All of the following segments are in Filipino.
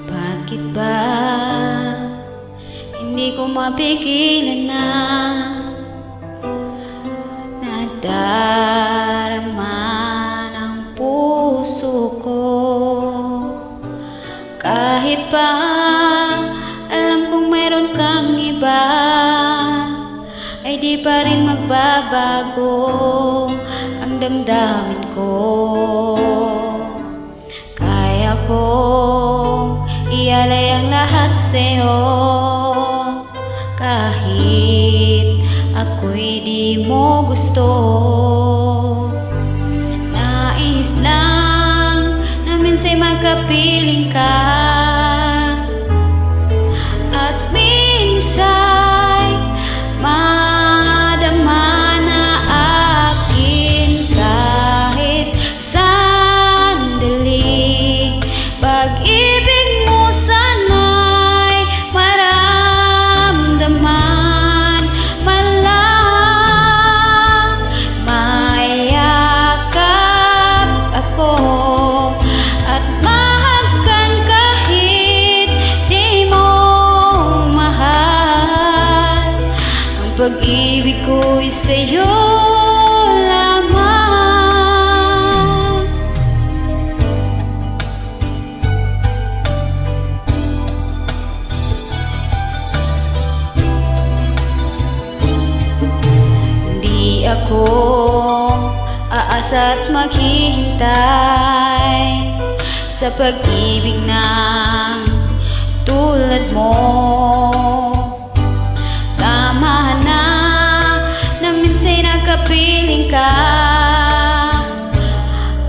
Bakit ba hindi ko mapigilan na nadarama ng puso ko? Kahit pa alam kong mayroon kang iba, ay di pa rin magbabago ang damdamin ko. Kaya kong ialay ang lahat sa'yo, kahit ako'y di mo gusto. Nais lang na minsa'y magkapiling ka, at minsa'y madama na akin kahit sandali. Pag-ibig mo sana'y maramdaman man lang, mayakap ako at mahagkan kahit di mo mahal. Ang pag-ibig ko'y sa'yo lamang. Hindi ako aasa at maghihintay sa pag-ibig ng tulad mo. Tama na minsa'y nagkapiling ka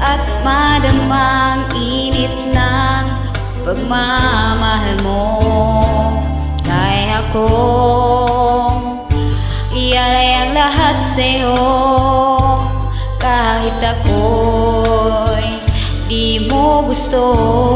at madama ang init ng pagmamahal mo. Kaya kong ialay ang lahat sa'yo, kahit ako'y di mo gusto.